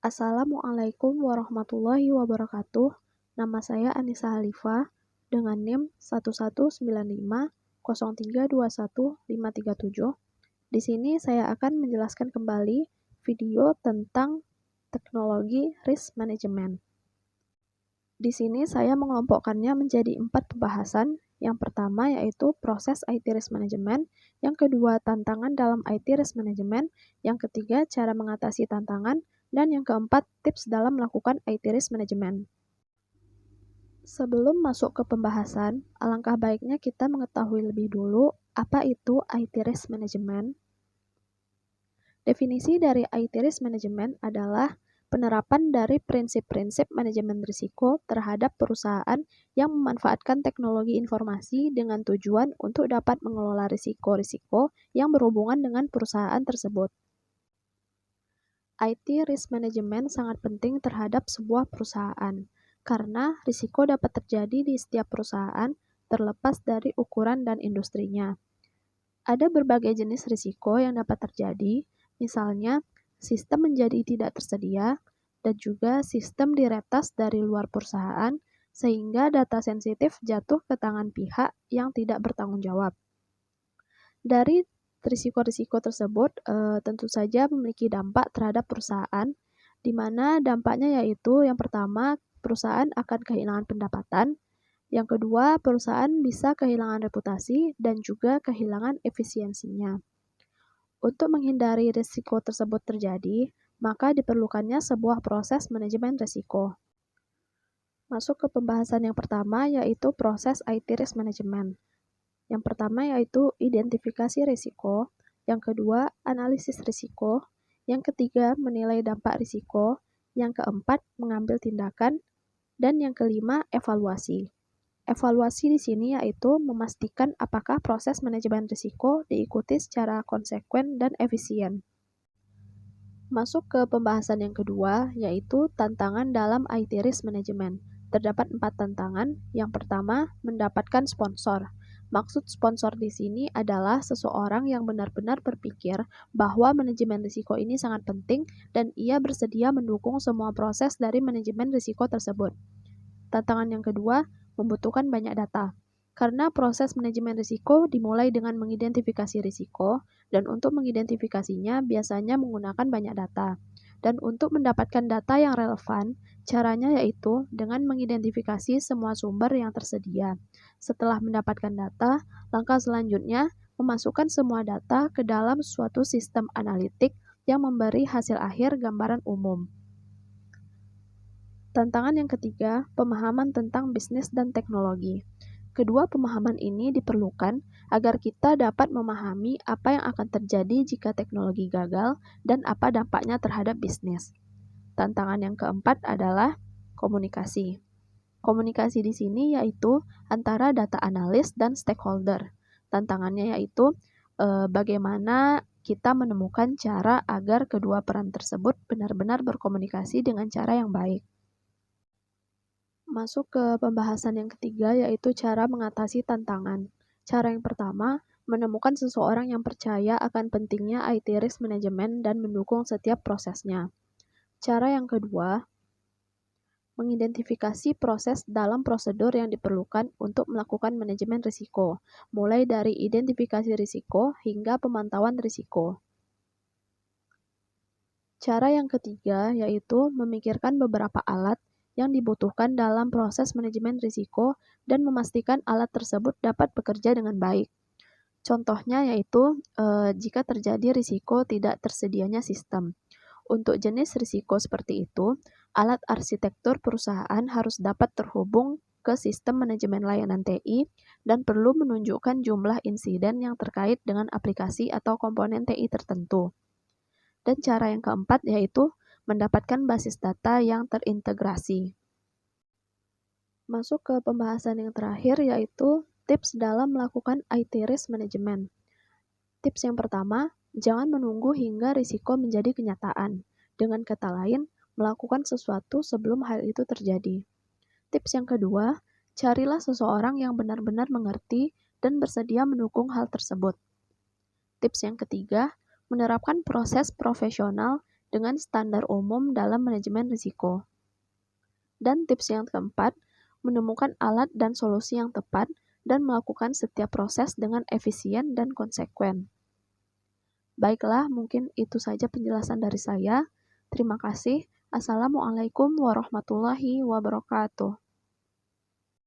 Assalamualaikum warahmatullahi wabarakatuh. Nama saya Anissa Halifah dengan NIM 1195032157. Di sini saya akan menjelaskan kembali video tentang teknologi risk management. Di sini saya mengelompokkannya menjadi 4 pembahasan. Yang pertama yaitu proses IT risk management, yang kedua tantangan dalam IT risk management, yang ketiga cara mengatasi tantangan, dan yang keempat tips dalam melakukan IT risk management. Sebelum masuk ke pembahasan, alangkah baiknya kita mengetahui lebih dulu apa itu IT risk management. Definisi dari IT risk management adalah penerapan dari prinsip-prinsip manajemen risiko terhadap perusahaan yang memanfaatkan teknologi informasi dengan tujuan untuk dapat mengelola risiko-risiko yang berhubungan dengan perusahaan tersebut. IT risk management sangat penting terhadap sebuah perusahaan, karena risiko dapat terjadi di setiap perusahaan terlepas dari ukuran dan industrinya. Ada berbagai jenis risiko yang dapat terjadi, misalnya sistem menjadi tidak tersedia, dan juga sistem diretas dari luar perusahaan, sehingga data sensitif jatuh ke tangan pihak yang tidak bertanggung jawab. Dari risiko-risiko tersebut tentu saja memiliki dampak terhadap perusahaan, di mana dampaknya yaitu yang pertama, perusahaan akan kehilangan pendapatan, yang kedua, perusahaan bisa kehilangan reputasi dan juga kehilangan efisiensinya. Untuk menghindari risiko tersebut terjadi, maka diperlukannya sebuah proses manajemen risiko. Masuk ke pembahasan yang pertama, yaitu proses IT risk management. Yang pertama yaitu identifikasi risiko, yang kedua analisis risiko, yang ketiga menilai dampak risiko, yang keempat mengambil tindakan, dan yang kelima evaluasi. Evaluasi di sini yaitu memastikan apakah proses manajemen risiko diikuti secara konsekuen dan efisien. Masuk ke pembahasan yang kedua, yaitu tantangan dalam IT risk management. Terdapat 4 tantangan. Yang pertama, mendapatkan sponsor. Maksud sponsor di sini adalah seseorang yang benar-benar berpikir bahwa manajemen risiko ini sangat penting dan ia bersedia mendukung semua proses dari manajemen risiko tersebut. Tantangan yang kedua, membutuhkan banyak data. Karena proses manajemen risiko dimulai dengan mengidentifikasi risiko, dan untuk mengidentifikasinya biasanya menggunakan banyak data. Dan untuk mendapatkan data yang relevan, caranya yaitu dengan mengidentifikasi semua sumber yang tersedia. Setelah mendapatkan data, langkah selanjutnya memasukkan semua data ke dalam suatu sistem analitik yang memberi hasil akhir gambaran umum. Tantangan yang ketiga, pemahaman tentang bisnis dan teknologi. Kedua pemahaman ini diperlukan agar kita dapat memahami apa yang akan terjadi jika teknologi gagal dan apa dampaknya terhadap bisnis. Tantangan yang keempat adalah komunikasi. Komunikasi di sini yaitu antara data analis dan stakeholder. Tantangannya yaitu bagaimana kita menemukan cara agar kedua peran tersebut benar-benar berkomunikasi dengan cara yang baik. Masuk ke pembahasan yang ketiga, yaitu cara mengatasi tantangan. Cara yang pertama, menemukan seseorang yang percaya akan pentingnya IT risk management dan mendukung setiap prosesnya. Cara yang kedua, mengidentifikasi proses dalam prosedur yang diperlukan untuk melakukan manajemen risiko, mulai dari identifikasi risiko hingga pemantauan risiko. Cara yang ketiga, yaitu memikirkan beberapa alat yang dibutuhkan dalam proses manajemen risiko dan memastikan alat tersebut dapat bekerja dengan baik. Contohnya yaitu jika terjadi risiko tidak tersedianya sistem. Untuk jenis risiko seperti itu, alat arsitektur perusahaan harus dapat terhubung ke sistem manajemen layanan TI dan perlu menunjukkan jumlah insiden yang terkait dengan aplikasi atau komponen TI tertentu. Dan cara yang keempat yaitu mendapatkan basis data yang terintegrasi. Masuk ke pembahasan yang terakhir yaitu tips dalam melakukan IT risk management. Tips yang pertama, jangan menunggu hingga risiko menjadi kenyataan. Dengan kata lain, melakukan sesuatu sebelum hal itu terjadi. Tips yang kedua, carilah seseorang yang benar-benar mengerti dan bersedia mendukung hal tersebut. Tips yang ketiga, menerapkan proses profesional dengan standar umum dalam manajemen risiko. Dan tips yang keempat, menemukan alat dan solusi yang tepat dan melakukan setiap proses dengan efisien dan konsekuen. Baiklah, mungkin itu saja penjelasan dari saya. Terima kasih. Assalamualaikum warahmatullahi wabarakatuh.